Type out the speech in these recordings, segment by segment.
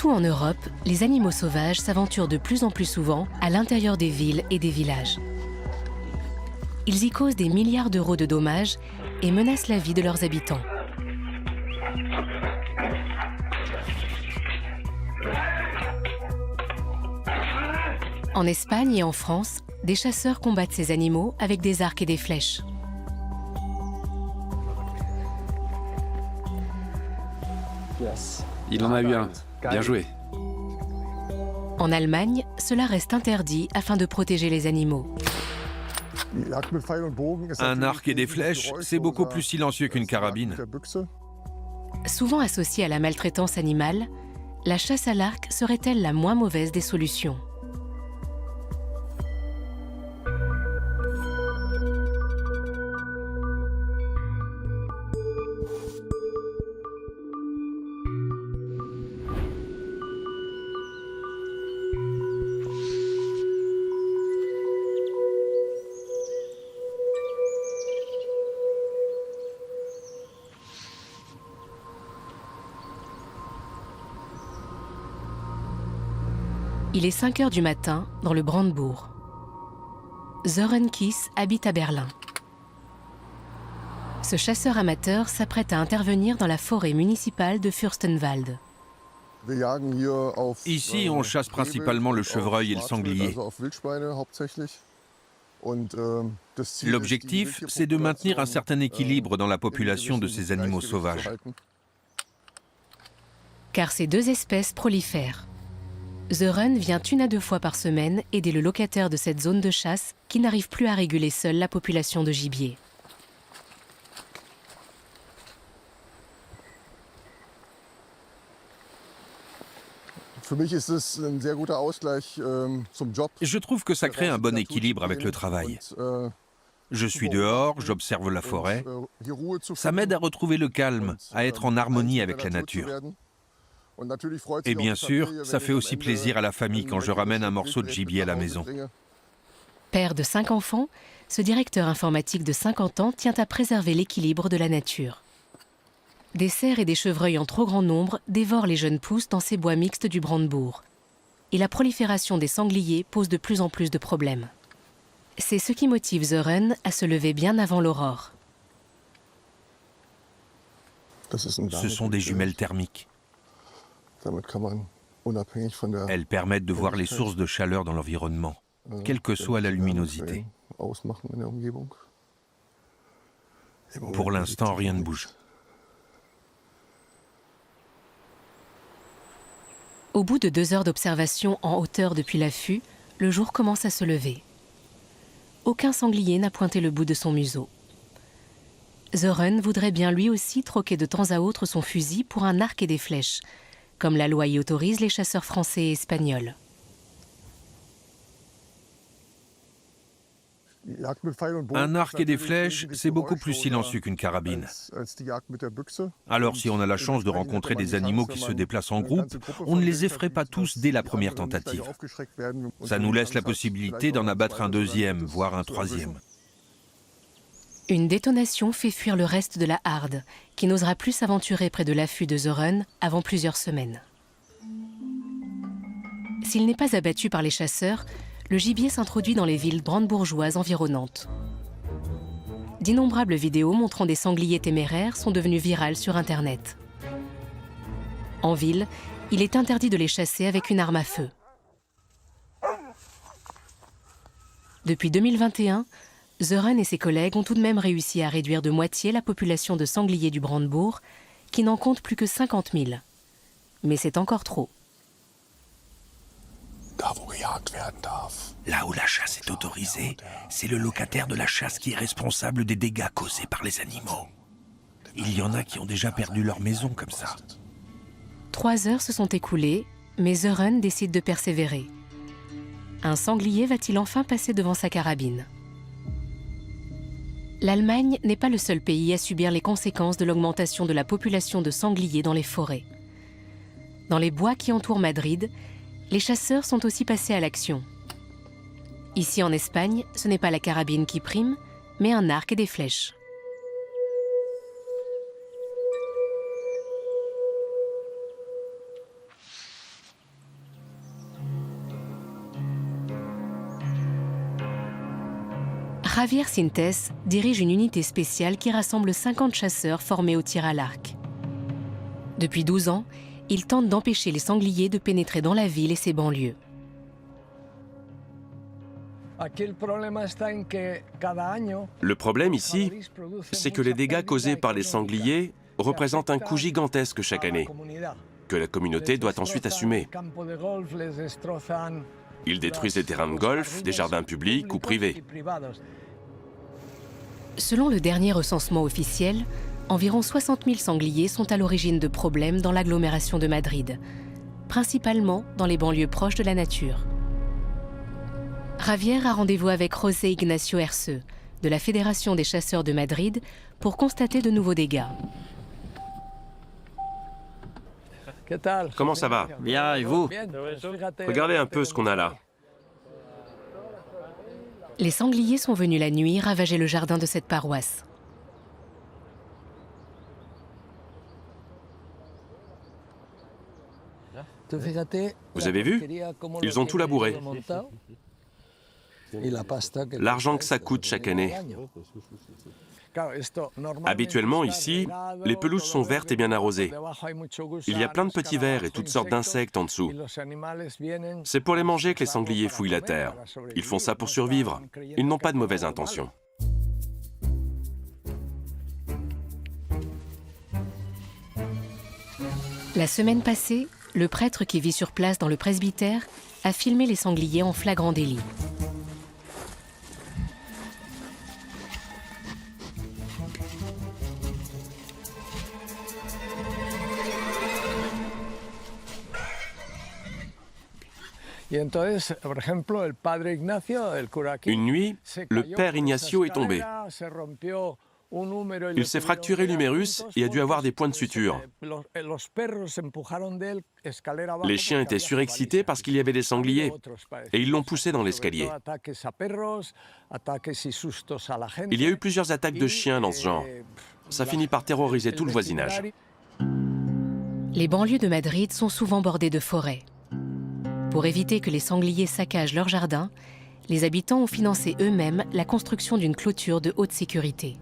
Partout en Europe, les animaux sauvages s'aventurent de plus en plus souvent à l'intérieur des villes et des villages. Ils y causent des milliards d'euros de dommages et menacent la vie de leurs habitants. En Espagne et en France, des chasseurs combattent ces animaux avec des arcs et des flèches. Il en a eu un. Bien joué. En Allemagne, cela reste interdit afin de protéger les animaux. Un arc et des flèches, c'est beaucoup plus silencieux qu'une carabine. Souvent associée à la maltraitance animale, la chasse à l'arc serait-elle la moins mauvaise des solutions? Il est 5 heures du matin dans le Brandebourg. Sören Kies habite à Berlin. Ce chasseur amateur s'apprête à intervenir dans la forêt municipale de Fürstenwald. Ici, on chasse principalement le chevreuil et le sanglier. L'objectif, c'est de maintenir un certain équilibre dans la population de ces animaux sauvages. Car ces deux espèces prolifèrent. Sören vient 1 à 2 fois par semaine aider le locataire de cette zone de chasse qui n'arrive plus à réguler seul la population de gibier. Je trouve que ça crée un bon équilibre avec le travail. Je suis dehors, j'observe la forêt. Ça m'aide à retrouver le calme, à être en harmonie avec la nature. Et bien sûr, ça fait aussi plaisir à la famille quand je ramène un morceau de gibier à la maison. Père de 5 enfants, ce directeur informatique de 50 ans tient à préserver l'équilibre de la nature. Des cerfs et des chevreuils en trop grand nombre dévorent les jeunes pousses dans ces bois mixtes du Brandebourg. Et la prolifération des sangliers pose de plus en plus de problèmes. C'est ce qui motive Sören à se lever bien avant l'aurore. Ce sont des jumelles thermiques. Elles permettent de voir les sources de chaleur dans l'environnement, quelle que soit la luminosité. Pour l'instant, rien ne bouge. Au bout de 2 heures d'observation en hauteur depuis l'affût, le jour commence à se lever. Aucun sanglier n'a pointé le bout de son museau. Sören voudrait bien lui aussi troquer de temps à autre son fusil pour un arc et des flèches, comme la loi y autorise les chasseurs français et espagnols. Un arc et des flèches, c'est beaucoup plus silencieux qu'une carabine. Alors si on a la chance de rencontrer des animaux qui se déplacent en groupe, on ne les effraie pas tous dès la première tentative. Ça nous laisse la possibilité d'en abattre un deuxième, voire un troisième. Une détonation fait fuir le reste de la harde, qui n'osera plus s'aventurer près de l'affût de Sören avant plusieurs semaines. S'il n'est pas abattu par les chasseurs, le gibier s'introduit dans les villes brandebourgeoises environnantes. D'innombrables vidéos montrant des sangliers téméraires sont devenues virales sur Internet. En ville, il est interdit de les chasser avec une arme à feu. Depuis 2021, Sören et ses collègues ont tout de même réussi à réduire de moitié la population de sangliers du Brandebourg, qui n'en compte plus que 50 000. Mais c'est encore trop. Là où la chasse est autorisée, c'est le locataire de la chasse qui est responsable des dégâts causés par les animaux. Il y en a qui ont déjà perdu leur maison comme ça. 3 heures se sont écoulées, mais Sören décide de persévérer. Un sanglier va-t-il enfin passer devant sa carabine? L'Allemagne n'est pas le seul pays à subir les conséquences de l'augmentation de la population de sangliers dans les forêts. Dans les bois qui entourent Madrid, les chasseurs sont aussi passés à l'action. Ici en Espagne, ce n'est pas la carabine qui prime, mais un arc et des flèches. Javier Sintes dirige une unité spéciale qui rassemble 50 chasseurs formés au tir à l'arc. Depuis 12 ans, il tente d'empêcher les sangliers de pénétrer dans la ville et ses banlieues. Le problème ici, c'est que les dégâts causés par les sangliers représentent un coût gigantesque chaque année, que la communauté doit ensuite assumer. Ils détruisent des terrains de golf, des jardins publics ou privés. Selon le dernier recensement officiel, environ 60 000 sangliers sont à l'origine de problèmes dans l'agglomération de Madrid, principalement dans les banlieues proches de la nature. Javier a rendez-vous avec José Ignacio Herceux, de la Fédération des chasseurs de Madrid, pour constater de nouveaux dégâts. Comment ça va? Bien, et vous? Regardez un peu ce qu'on a là. Les sangliers sont venus la nuit ravager le jardin de cette paroisse. Vous avez vu? Ils ont tout labouré. L'argent que ça coûte chaque année. Habituellement, ici, les pelouses sont vertes et bien arrosées. Il y a plein de petits vers et toutes sortes d'insectes en dessous. C'est pour les manger que les sangliers fouillent la terre. Ils font ça pour survivre. Ils n'ont pas de mauvaises intentions. La semaine passée, le prêtre qui vit sur place dans le presbytère a filmé les sangliers en flagrant délit. Une nuit, le père Ignacio est tombé. Il s'est fracturé l'humérus et a dû avoir des points de suture. Les chiens étaient surexcités parce qu'il y avait des sangliers et ils l'ont poussé dans l'escalier. Il y a eu plusieurs attaques de chiens dans ce genre. Ça finit par terroriser tout le voisinage. Les banlieues de Madrid sont souvent bordées de forêts. Pour éviter que les sangliers saccagent leurs jardins, les habitants ont financé eux-mêmes la construction d'une clôture de haute sécurité.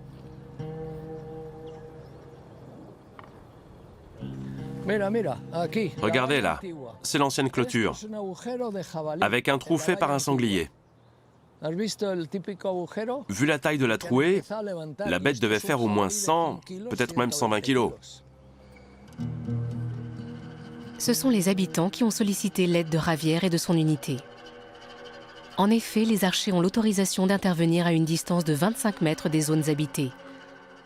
Regardez là, c'est l'ancienne clôture, avec un trou fait par un sanglier. Vu la taille de la trouée, la bête devait faire au moins 100, peut-être même 120 kilos. Ce sont les habitants qui ont sollicité l'aide de Javier et de son unité. En effet, les archers ont l'autorisation d'intervenir à une distance de 25 mètres des zones habitées,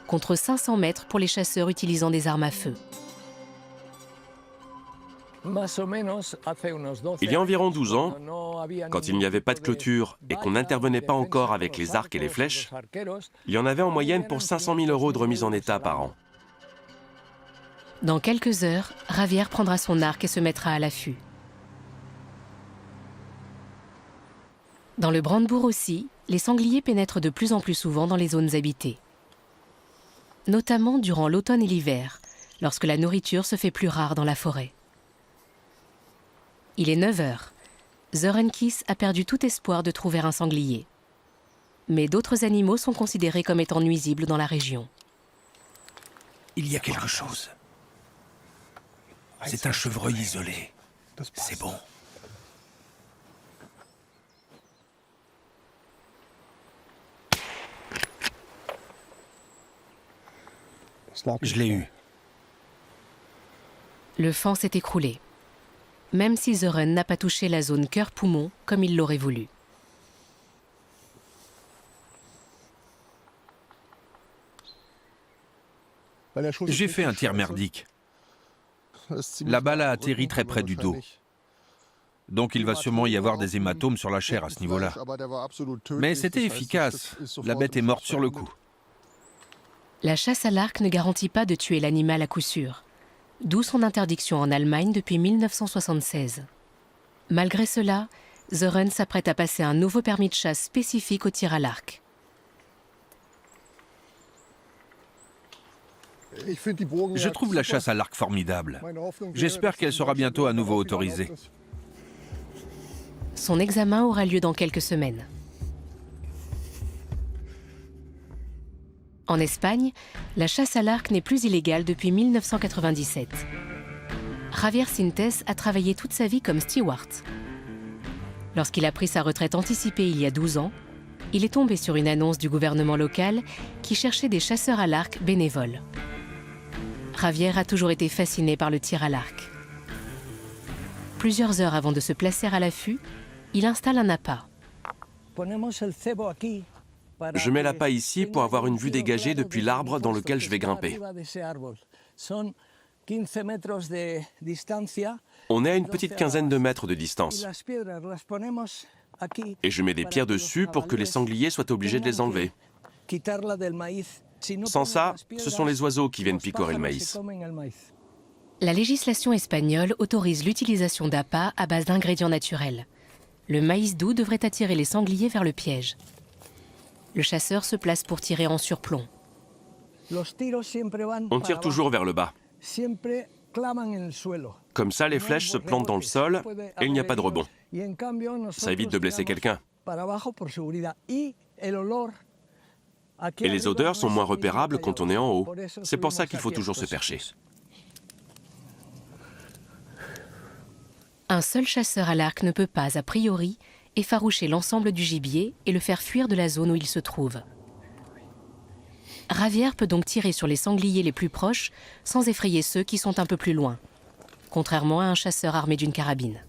contre 500 mètres pour les chasseurs utilisant des armes à feu. Il y a environ 12 ans, quand il n'y avait pas de clôture et qu'on n'intervenait pas encore avec les arcs et les flèches, il y en avait en moyenne pour 500 000 € de remise en état par an. Dans quelques heures, Javier prendra son arc et se mettra à l'affût. Dans le Brandebourg aussi, les sangliers pénètrent de plus en plus souvent dans les zones habitées. Notamment durant l'automne et l'hiver, lorsque la nourriture se fait plus rare dans la forêt. Il est 9 heures. Zorenkis a perdu tout espoir de trouver un sanglier. Mais d'autres animaux sont considérés comme étant nuisibles dans la région. Il y a quelque chose. C'est un chevreuil isolé. C'est bon. Je l'ai eu. Le faon s'est écroulé, même si Zoren n'a pas touché la zone cœur-poumon comme il l'aurait voulu. J'ai fait un tir merdique. La balle a atterri très près du dos. Donc il va sûrement y avoir des hématomes sur la chair à ce niveau-là. Mais c'était efficace. La bête est morte sur le coup. La chasse à l'arc ne garantit pas de tuer l'animal à coup sûr, d'où son interdiction en Allemagne depuis 1976. Malgré cela, Zoren s'apprête à passer un nouveau permis de chasse spécifique au tir à l'arc. Je trouve la chasse à l'arc formidable. J'espère qu'elle sera bientôt à nouveau autorisée. Son examen aura lieu dans quelques semaines. En Espagne, la chasse à l'arc n'est plus illégale depuis 1997. Javier Sintes a travaillé toute sa vie comme steward. Lorsqu'il a pris sa retraite anticipée il y a 12 ans, il est tombé sur une annonce du gouvernement local qui cherchait des chasseurs à l'arc bénévoles. Javier a toujours été fasciné par le tir à l'arc. Plusieurs heures avant de se placer à l'affût, il installe un appât. Je mets l'appât ici pour avoir une vue dégagée depuis l'arbre dans lequel je vais grimper. On est à une petite quinzaine de mètres de distance. Et je mets des pierres dessus pour que les sangliers soient obligés de les enlever. Sans ça, ce sont les oiseaux qui viennent picorer le maïs. La législation espagnole autorise l'utilisation d'appâts à base d'ingrédients naturels. Le maïs doux devrait attirer les sangliers vers le piège. Le chasseur se place pour tirer en surplomb. On tire toujours vers le bas. Comme ça, les flèches se plantent dans le sol et il n'y a pas de rebond. Ça évite de blesser quelqu'un. Et les odeurs sont moins repérables quand on est en haut. C'est pour ça qu'il faut toujours se percher. Un seul chasseur à l'arc ne peut pas, a priori, effaroucher l'ensemble du gibier et le faire fuir de la zone où il se trouve. Javier peut donc tirer sur les sangliers les plus proches sans effrayer ceux qui sont un peu plus loin, contrairement à un chasseur armé d'une carabine.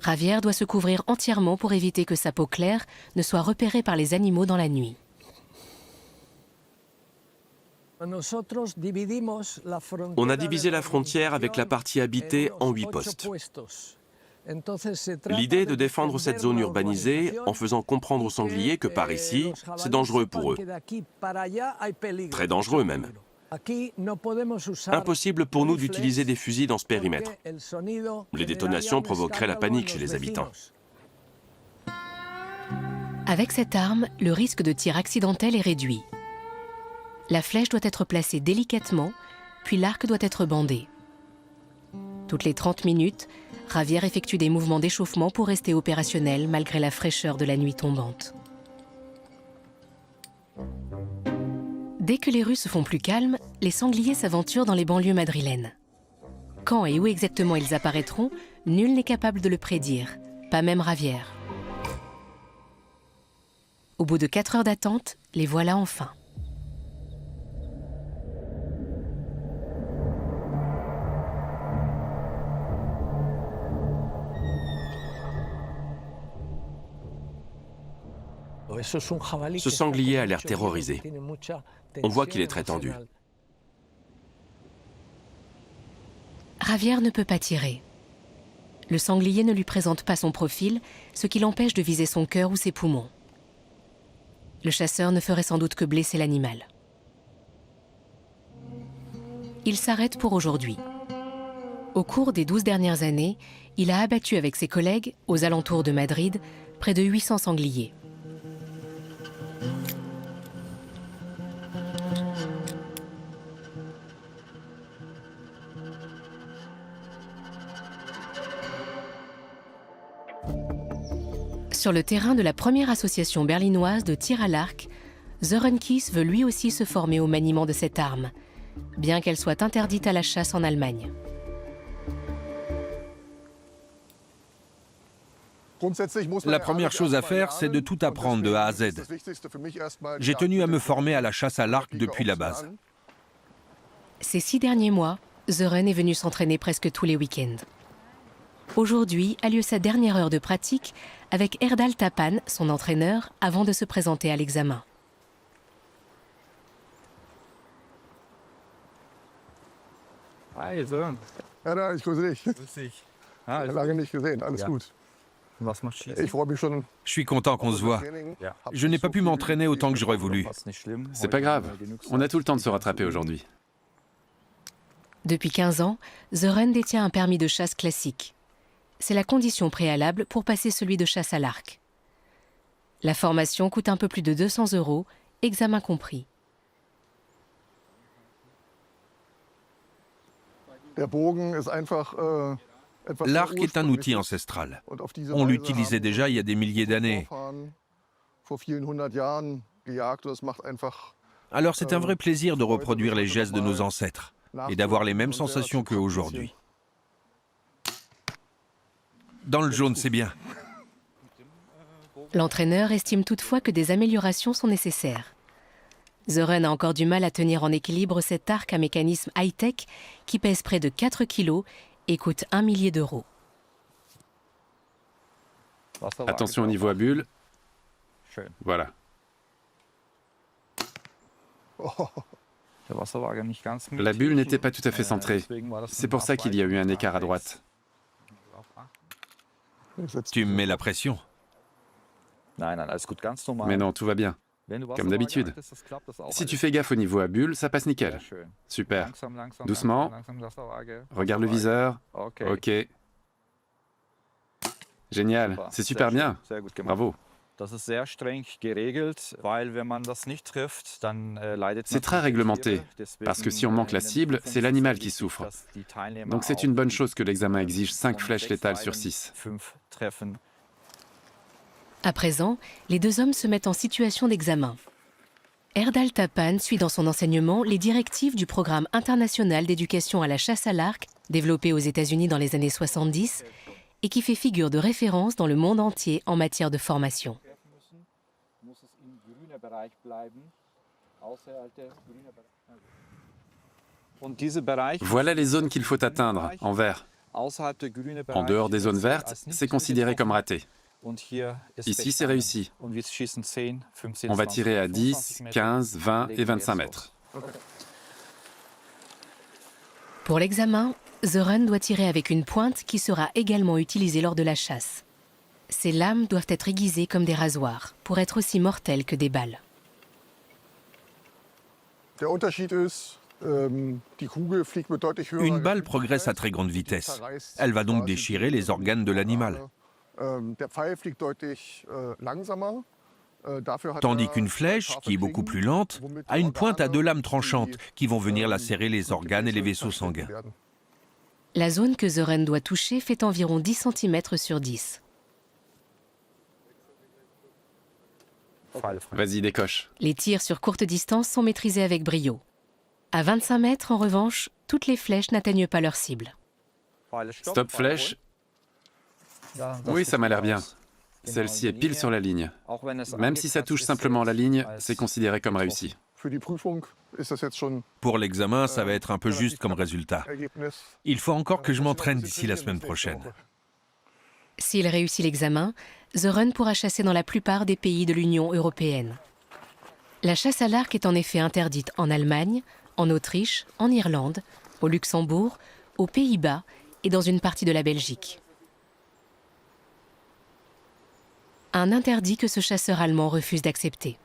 Javier doit se couvrir entièrement pour éviter que sa peau claire ne soit repérée par les animaux dans la nuit. On a divisé la frontière avec la partie habitée en 8 postes. L'idée est de défendre cette zone urbanisée en faisant comprendre aux sangliers que par ici, c'est dangereux pour eux. Très dangereux même. Impossible pour nous d'utiliser des fusils dans ce périmètre. Les détonations provoqueraient la panique chez les habitants. Avec cette arme, le risque de tir accidentel est réduit. La flèche doit être placée délicatement, puis l'arc doit être bandé. Toutes les 30 minutes, Javier effectue des mouvements d'échauffement pour rester opérationnel malgré la fraîcheur de la nuit tombante. Dès que les rues se font plus calmes, les sangliers s'aventurent dans les banlieues madrilènes. Quand et où exactement ils apparaîtront, nul n'est capable de le prédire, pas même Javier. Au bout de 4 heures d'attente, les voilà enfin. Ce sanglier a l'air terrorisé. On voit qu'il est très tendu. Javier ne peut pas tirer. Le sanglier ne lui présente pas son profil, ce qui l'empêche de viser son cœur ou ses poumons. Le chasseur ne ferait sans doute que blesser l'animal. Il s'arrête pour aujourd'hui. Au cours des 12 dernières années, il a abattu avec ses collègues, aux alentours de Madrid, près de 800 sangliers. Sur le terrain de la première association berlinoise de tir à l'arc, Sören Kies veut lui aussi se former au maniement de cette arme, bien qu'elle soit interdite à la chasse en Allemagne. La première chose à faire, c'est de tout apprendre de A à Z. J'ai tenu à me former à la chasse à l'arc depuis la base. Ces 6 derniers mois, Sören est venu s'entraîner presque tous les week-ends. Aujourd'hui a lieu sa dernière heure de pratique avec Erdal Tapan, son entraîneur, avant de se présenter à l'examen. Hi, Sören. Ja, ich grüße dich. Grüß dich. Ah, Lange nicht gesehen, alles Ja. gut. Was machst du Ich freue mich schon. Je suis content qu'on se voit. Ja. Je n'ai pas pu m'entraîner autant que j'aurais voulu. C'est pas grave, on a tout le temps de se rattraper aujourd'hui. Depuis 15 ans, Sören détient un permis de chasse classique. C'est la condition préalable pour passer celui de chasse à l'arc. La formation coûte un peu plus de 200 €, examen compris. Der Bogen ist einfach, etwas L'arc est un outil ursprüngliches. ancestral. Und auf diese On Weise l'utilisait haben déjà il y a des milliers unsere d'années. Vorfahren vor vielen hundert Jahren Alors c'est un vrai plaisir de reproduire les gestes de nos ancêtres et d'avoir les mêmes sensations qu'aujourd'hui. Dans le jaune, c'est bien. L'entraîneur estime toutefois que des améliorations sont nécessaires. Sören a encore du mal à tenir en équilibre cet arc à mécanisme high-tech qui pèse près de 4 kg et coûte 1 millier d'euros. Attention au niveau à bulle. Voilà. La bulle n'était pas tout à fait centrée. C'est pour ça qu'il y a eu un écart à droite. Tu me mets la pression. Mais non, tout va bien. Comme d'habitude. Si tu fais gaffe au niveau à bulle, ça passe nickel. Super. Doucement. Regarde le viseur. Ok. Génial. C'est super bien. Bravo. C'est très réglementé, parce que si on manque la cible, c'est l'animal qui souffre. Donc c'est une bonne chose que l'examen exige 5 flèches létales sur 6. À présent, les deux hommes se mettent en situation d'examen. Erdal Tapan suit dans son enseignement les directives du programme international d'éducation à la chasse à l'arc, développé aux États-Unis dans les années 70, et qui fait figure de référence dans le monde entier en matière de formation. Voilà les zones qu'il faut atteindre, en vert. En dehors des zones vertes, c'est considéré comme raté. Ici, c'est réussi. On va tirer à 10, 15, 20 et 25 mètres. Pour l'examen, Sören doit tirer avec une pointe qui sera également utilisée lors de la chasse. Ces lames doivent être aiguisées comme des rasoirs, pour être aussi mortelles que des balles. Une balle progresse à très grande vitesse. Elle va donc déchirer les organes de l'animal. Tandis qu'une flèche, qui est beaucoup plus lente, a une pointe à 2 lames tranchantes qui vont venir lacérer les organes et les vaisseaux sanguins. La zone que Sören doit toucher fait environ 10 cm sur 10. Vas-y, décoche. Les tirs sur courte distance sont maîtrisés avec brio. À 25 mètres, en revanche, toutes les flèches n'atteignent pas leur cible. Stop flèche. Oui, ça m'a l'air bien. Celle-ci est pile sur la ligne. Même si ça touche simplement la ligne, c'est considéré comme réussi. Pour l'examen, ça va être un peu juste comme résultat. Il faut encore que je m'entraîne d'ici la semaine prochaine. S'il réussit l'examen, Sören pourra chasser dans la plupart des pays de l'Union européenne. La chasse à l'arc est en effet interdite en Allemagne, en Autriche, en Irlande, au Luxembourg, aux Pays-Bas et dans une partie de la Belgique. Un interdit que ce chasseur allemand refuse d'accepter.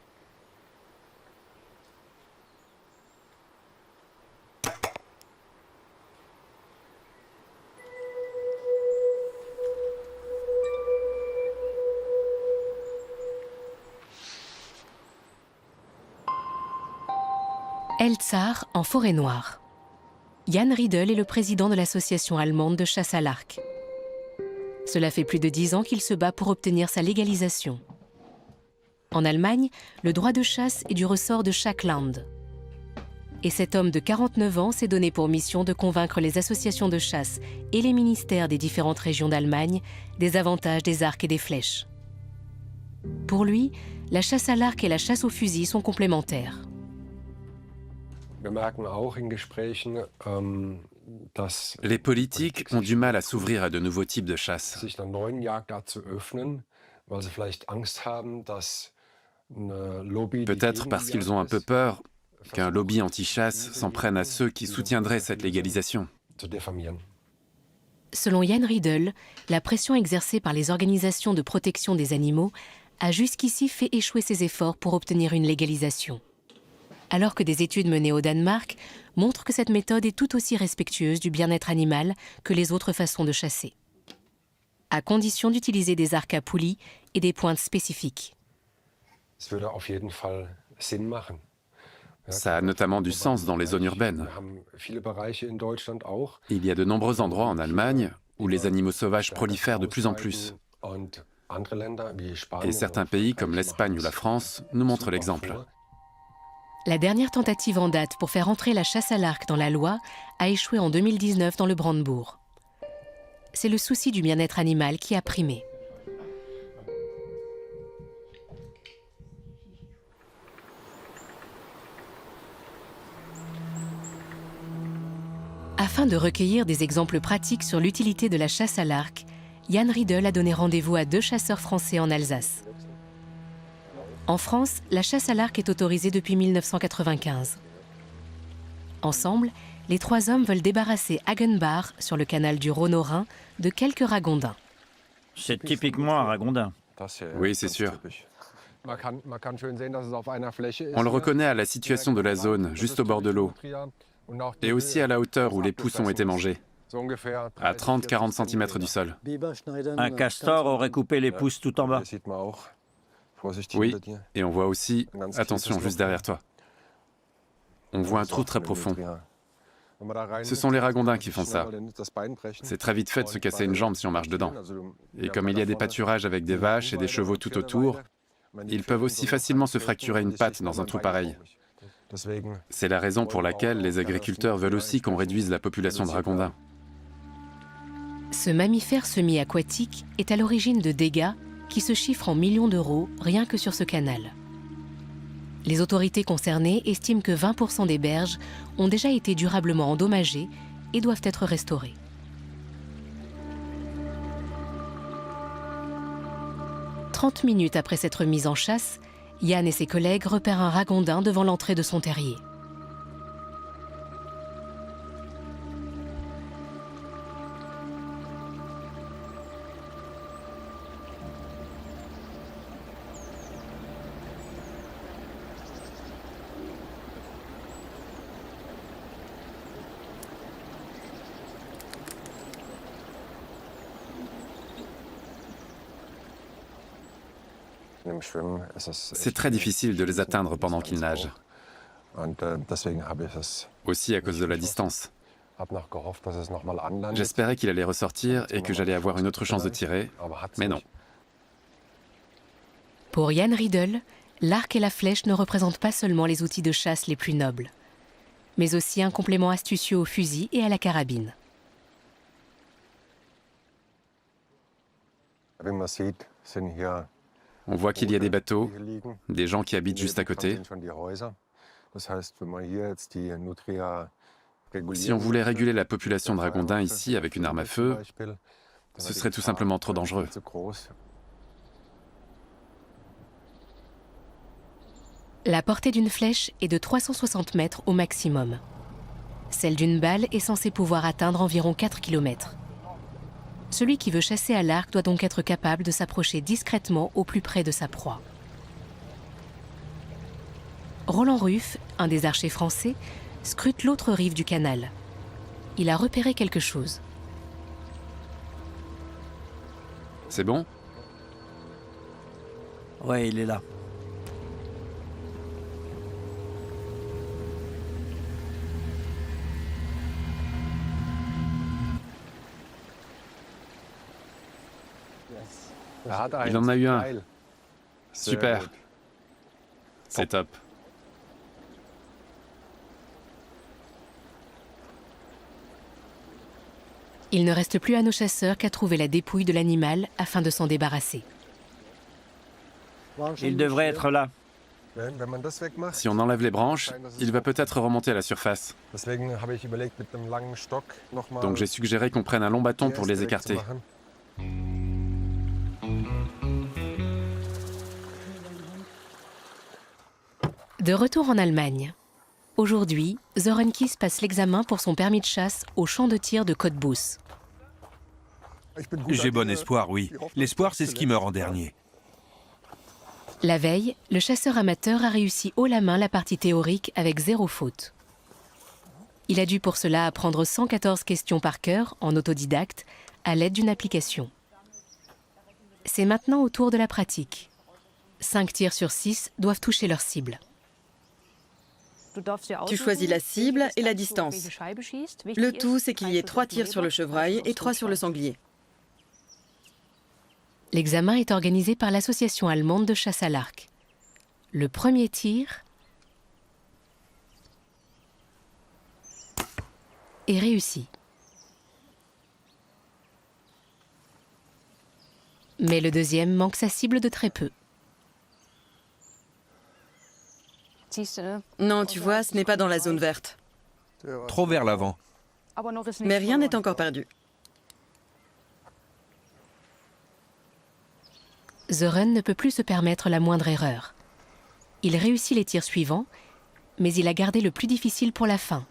Elzar en forêt noire. Jan Riedel est le président de l'association allemande de chasse à l'arc. Cela fait plus de 10 ans qu'il se bat pour obtenir sa légalisation. En Allemagne, le droit de chasse est du ressort de chaque Land. Et cet homme de 49 ans s'est donné pour mission de convaincre les associations de chasse et les ministères des différentes régions d'Allemagne des avantages des arcs et des flèches. Pour lui, la chasse à l'arc et la chasse au fusil sont complémentaires. Les politiques ont du mal à s'ouvrir à de nouveaux types de chasse. Peut-être parce qu'ils ont un peu peur qu'un lobby anti-chasse s'en prenne à ceux qui soutiendraient cette légalisation. Selon Jan Riedel, la pression exercée par les organisations de protection des animaux a jusqu'ici fait échouer ses efforts pour obtenir une légalisation. Alors que des études menées au Danemark montrent que cette méthode est tout aussi respectueuse du bien-être animal que les autres façons de chasser, à condition d'utiliser des arcs à poulies et des pointes spécifiques. Ça a notamment du sens dans les zones urbaines. Il y a de nombreux endroits en Allemagne où les animaux sauvages prolifèrent de plus en plus. Et certains pays comme l'Espagne ou la France nous montrent l'exemple. La dernière tentative en date pour faire entrer la chasse à l'arc dans la loi a échoué en 2019 dans le Brandebourg. C'est le souci du bien-être animal qui a primé. Afin de recueillir des exemples pratiques sur l'utilité de la chasse à l'arc, Jan Riedel a donné rendez-vous à 2 chasseurs français en Alsace. En France, la chasse à l'arc est autorisée depuis 1995. Ensemble, les 3 hommes veulent débarrasser Hagenbach, sur le canal du Rhône au Rhin, de quelques ragondins. C'est typiquement un ragondin. Oui, c'est sûr. On On le reconnaît à la situation de la zone, juste au bord de l'eau, et aussi à la hauteur où les pousses ont été mangées, à 30-40 cm du sol. Un castor aurait coupé les pousses tout en bas. Oui, et on voit aussi, attention, juste derrière toi, on voit un trou très profond. Ce sont les ragondins qui font ça. C'est très vite fait de se casser une jambe si on marche dedans. Et comme il y a des pâturages avec des vaches et des chevaux tout autour, ils peuvent aussi facilement se fracturer une patte dans un trou pareil. C'est la raison pour laquelle les agriculteurs veulent aussi qu'on réduise la population de ragondins. Ce mammifère semi-aquatique est à l'origine de dégâts qui se chiffrent en millions d'euros rien que sur ce canal. Les autorités concernées estiment que 20% des berges ont déjà été durablement endommagées et doivent être restaurées. « 30 minutes après s'être mis en chasse, Jan et ses collègues repèrent un ragondin devant l'entrée de son terrier. C'est très difficile de les atteindre pendant qu'ils nagent, aussi à cause de la distance. J'espérais qu'il allait ressortir et que j'allais avoir une autre chance de tirer, mais non. Pour Jan Riedel, l'arc et la flèche ne représentent pas seulement les outils de chasse les plus nobles, mais aussi un complément astucieux au fusil et à la carabine. On voit qu'il y a des bateaux, des gens qui habitent juste à côté. Si on voulait réguler la population de ragondins ici avec une arme à feu, ce serait tout simplement trop dangereux. La portée d'une flèche est de 360 mètres au maximum. Celle d'une balle est censée pouvoir atteindre environ 4 km. Celui qui veut chasser à l'arc doit donc être capable de s'approcher discrètement au plus près de sa proie. Roland Ruff, un des archers français, scrute l'autre rive du canal. Il a repéré quelque chose. C'est bon? Ouais, il est là. Il en a eu un. Super. C'est top. Il ne reste plus à nos chasseurs qu'à trouver la dépouille de l'animal afin de s'en débarrasser. Il devrait être là. Si on enlève les branches, il va peut-être remonter à la surface. Donc j'ai suggéré qu'on prenne un long bâton pour les écarter. De retour en Allemagne. Aujourd'hui, Søren Kiss passe l'examen pour son permis de chasse au champ de tir de Cottbus. J'ai bon espoir, oui. L'espoir, c'est ce qui meurt en dernier. La veille, le chasseur amateur a réussi haut la main la partie théorique avec 0 faute. Il a dû pour cela apprendre 114 questions par cœur, en autodidacte, à l'aide d'une application. C'est maintenant au tour de la pratique. 5 tirs sur 6 doivent toucher leur cible. Tu choisis la cible et la distance. Le tout, c'est qu'il y ait 3 tirs sur le chevreuil et 3 sur le sanglier. L'examen est organisé par l'Association allemande de chasse à l'arc. Le premier tir est réussi. Mais le deuxième manque sa cible de très peu. Non, tu vois, ce n'est pas dans la zone verte. Trop vers l'avant. Mais rien n'est encore perdu. Sören ne peut plus se permettre la moindre erreur. Il réussit les tirs suivants, mais il a gardé le plus difficile pour la fin.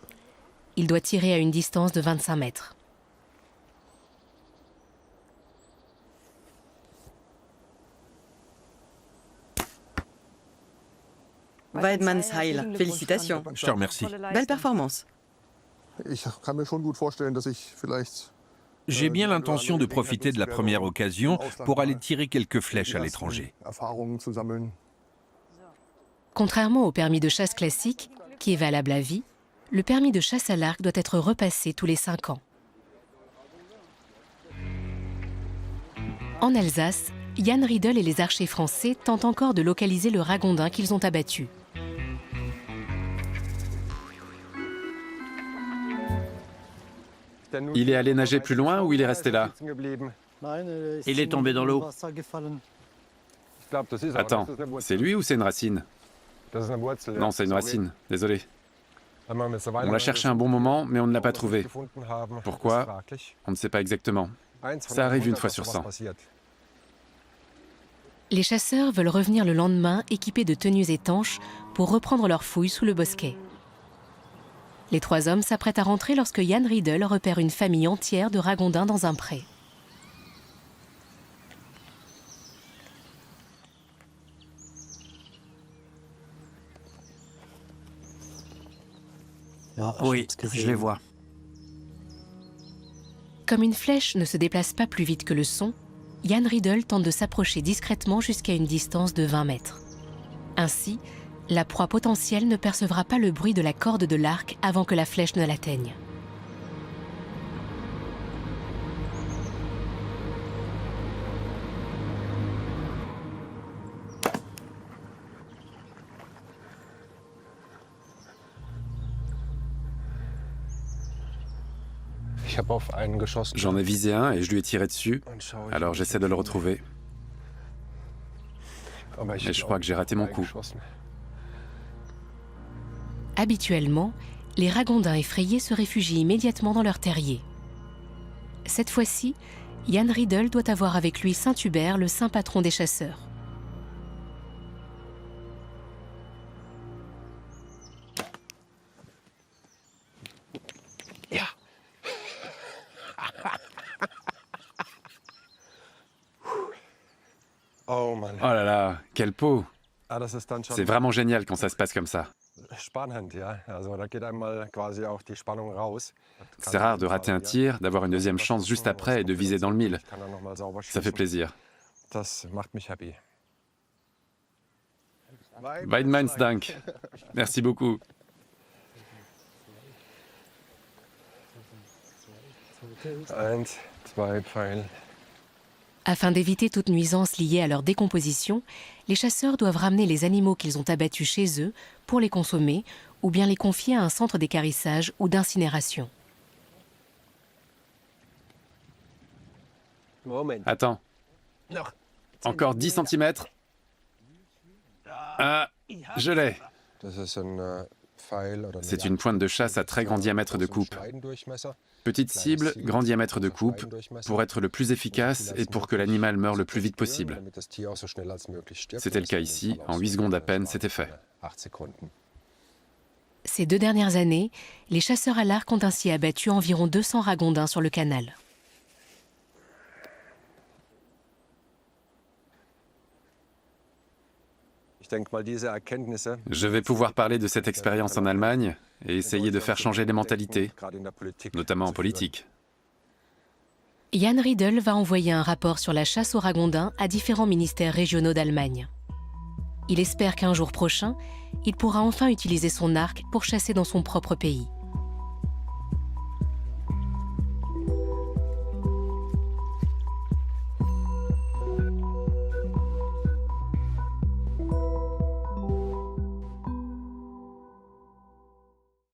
Il doit tirer à une distance de 25 mètres. Weidmannsheil, félicitations. Je te remercie. Belle performance. Ich kann mir schon gut vorstellen, dass ich vielleicht J'ai bien l'intention de profiter de la première occasion pour aller tirer quelques flèches à l'étranger. Erfahrungen zu sammeln. Contrairement au permis de chasse classique, qui est valable à vie, le permis de chasse à l'arc doit être repassé tous les 5 ans. En Alsace, Jan Riedel et les archers français tentent encore de localiser le ragondin qu'ils ont abattu. Il est allé nager plus loin ou il est resté là? Il est tombé dans l'eau. Attends, c'est lui ou c'est une racine? Non, c'est une racine, désolé. On l'a cherché un bon moment, mais on ne l'a pas trouvé. Pourquoi? On ne sait pas exactement. Ça arrive une fois sur 100. Les chasseurs veulent revenir le lendemain équipés de tenues étanches pour reprendre leur fouille sous le bosquet. Les 3 hommes s'apprêtent à rentrer lorsque Jan Riedel repère une famille entière de ragondins dans un pré. Oui, je les vois. Comme une flèche ne se déplace pas plus vite que le son, Jan Riedel tente de s'approcher discrètement jusqu'à une distance de 20 mètres. Ainsi, la proie potentielle ne percevra pas le bruit de la corde de l'arc avant que la flèche ne l'atteigne. J'en ai visé un et je lui ai tiré dessus, alors j'essaie de le retrouver. Et je crois que j'ai raté mon coup. Habituellement, les ragondins effrayés se réfugient immédiatement dans leur terrier. Cette fois-ci, Jan Riedel doit avoir avec lui Saint-Hubert, le saint patron des chasseurs. Oh là là, quelle peau! C'est vraiment génial quand ça se passe comme ça. C'est rare de rater un tir, d'avoir une deuxième chance juste après et de viser dans le mille. Ça fait plaisir. Weidmannsdank. Merci beaucoup. Afin d'éviter toute nuisance liée à leur décomposition, les chasseurs doivent ramener les animaux qu'ils ont abattus chez eux pour les consommer ou bien les confier à un centre d'équarrissage ou d'incinération. Attends. Encore 10 cm. Ah, je l'ai. C'est une pointe de chasse à très grand diamètre de coupe. Petite cible, grand diamètre de coupe, pour être le plus efficace et pour que l'animal meure le plus vite possible. C'était le cas ici, en 8 secondes à peine, c'était fait. Ces 2 dernières années, les chasseurs à l'arc ont ainsi abattu environ 200 ragondins sur le canal. Je vais pouvoir parler de cette expérience en Allemagne et essayer de faire changer les mentalités, notamment en politique. Jan Riedel va envoyer un rapport sur la chasse aux ragondins à différents ministères régionaux d'Allemagne. Il espère qu'un jour prochain, il pourra enfin utiliser son arc pour chasser dans son propre pays. Tchau.